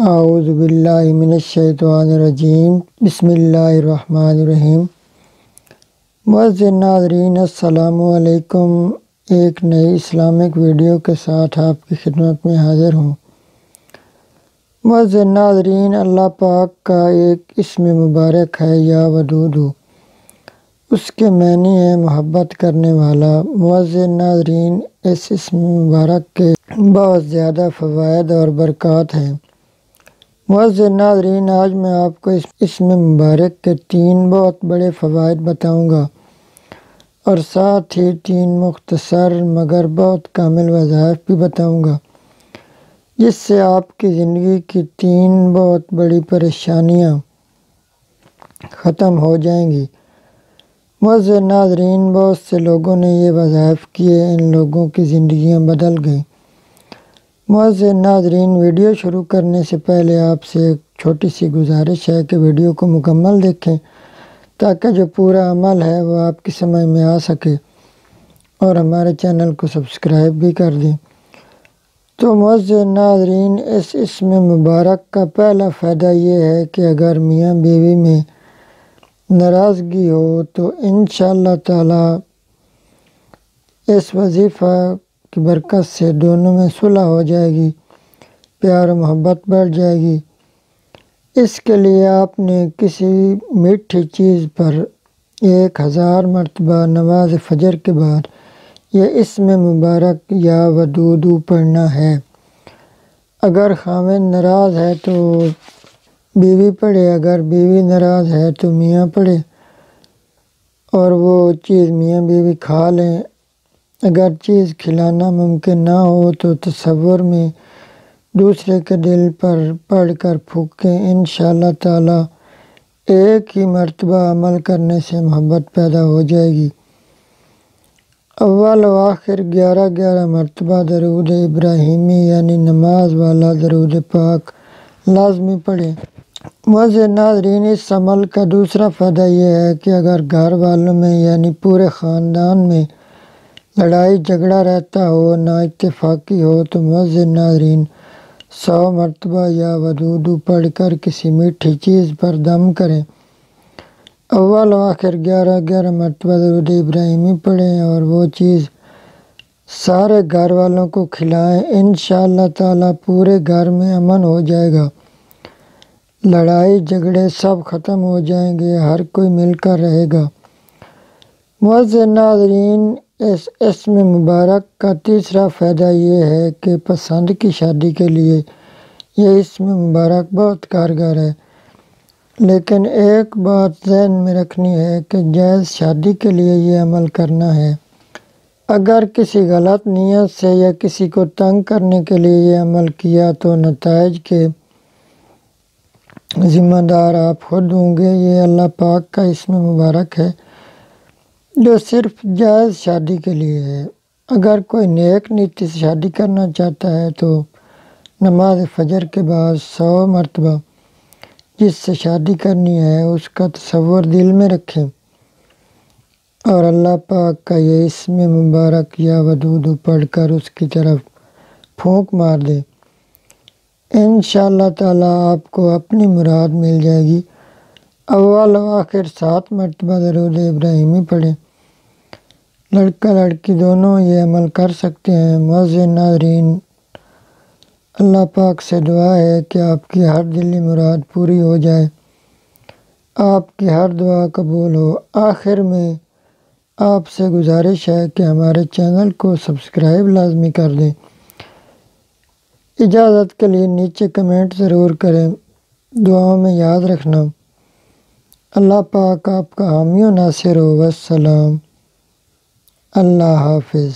اعوذ باللہ من الشیطان الرجیم بسم اللہ الرحمن الرحیم۔ معزز ناظرین السلام علیکم، ایک نئی اسلامک ویڈیو کے ساتھ آپ کی خدمت میں حاضر ہوں۔ معزز ناظرین، اللہ پاک کا ایک اسم مبارک ہے یا ودود، اس کے معنی ہے محبت کرنے والا۔ معزز ناظرین، اس اسم مبارک کے بہت زیادہ فوائد اور برکات ہیں۔ معزز ناظرین، آج میں آپ کو اس اسم مبارک کے 3 بہت بڑے فوائد بتاؤں گا اور ساتھ ہی 3 مختصر مگر بہت کامل وظائف بھی بتاؤں گا، جس سے آپ کی زندگی کی 3 بہت بڑی پریشانیاں ختم ہو جائیں گی۔ معزز ناظرین، بہت سے لوگوں نے یہ وظائف کیے، ان لوگوں کی زندگیاں بدل گئیں۔ معزز ناظرین، ویڈیو شروع کرنے سے پہلے آپ سے ایک چھوٹی سی گزارش ہے کہ ویڈیو کو مکمل دیکھیں تاکہ جو پورا عمل ہے وہ آپ کی سمجھ میں آ سکے، اور ہمارے چینل کو سبسکرائب بھی کر دیں۔ تو معزز ناظرین، اس اسم مبارک کا پہلا فائدہ یہ ہے کہ اگر میاں بیوی میں ناراضگی ہو تو انشاءاللہ تعالی اس وظیفہ کی برکت سے دونوں میں صلح ہو جائے گی، پیار و محبت بڑھ جائے گی۔ اس کے لیے آپ نے کسی میٹھی چیز پر 1000 مرتبہ نماز فجر کے بعد یہ اسم مبارک یا ودود پڑھنا ہے۔ اگر خاوند ناراض ہے تو بیوی پڑھے، اگر بیوی ناراض ہے تو میاں پڑھے، اور وہ چیز میاں بیوی کھا لیں۔ اگر چیز کھلانا ممکن نہ ہو تو تصور میں دوسرے کے دل پر پڑھ کر پھونکیں، انشاءاللہ تعالی ایک ہی مرتبہ عمل کرنے سے محبت پیدا ہو جائے گی۔ اول و آخر 11 مرتبہ درود ابراہیمی یعنی نماز والا درود پاک لازمی پڑھیں۔ معزز ناظرین، اس عمل کا دوسرا فائدہ یہ ہے کہ اگر گھر والوں میں یعنی پورے خاندان میں لڑائی جھگڑا رہتا ہو، نا اتفاقی ہو، تو معزز ناظرین 100 مرتبہ یا ودود پڑھ کر کسی میٹھی چیز پر دم کریں۔ اول و آخر 11 مرتبہ درود ابراہیمی پڑھیں اور وہ چیز سارے گھر والوں کو کھلائیں، انشاءاللہ تعالی پورے گھر میں امن ہو جائے گا، لڑائی جھگڑے سب ختم ہو جائیں گے، ہر کوئی مل کر رہے گا۔ معزز ناظرین، اس اسم مبارک کا تیسرا فائدہ یہ ہے کہ پسند کی شادی کے لیے یہ اسم مبارک بہت کارگر ہے، لیکن ایک بات ذہن میں رکھنی ہے کہ جائز شادی کے لیے یہ عمل کرنا ہے۔ اگر کسی غلط نیت سے یا کسی کو تنگ کرنے کے لیے یہ عمل کیا تو نتائج کے ذمہ دار آپ خود ہوں گے۔ یہ اللہ پاک کا اسم مبارک ہے جو صرف جائز شادی کے لیے ہے۔ اگر کوئی نیک نیتی سے شادی کرنا چاہتا ہے تو نماز فجر کے بعد 100 مرتبہ جس سے شادی کرنی ہے اس کا تصور دل میں رکھیں اور اللہ پاک کا یہ اسم مبارک یا ودود پڑھ کر اس کی طرف پھونک مار دیں، انشاءاللہ تعالی آپ کو اپنی مراد مل جائے گی۔ اول و آخر 7 مرتبہ درود ابراہیمی پڑھیں۔ لڑکا لڑکی دونوں یہ عمل کر سکتے ہیں۔ معزز ناظرین، اللہ پاک سے دعا ہے کہ آپ کی ہر دلی مراد پوری ہو جائے، آپ کی ہر دعا قبول ہو۔ آخر میں آپ سے گزارش ہے کہ ہمارے چینل کو سبسکرائب لازمی کر دیں۔ اجازت کے لیے نیچے کمنٹ ضرور کریں، دعاؤں میں یاد رکھنا۔ اللہ پاک آپ کا حامی و ناصر ہو۔ والسلام، اللہ حافظ۔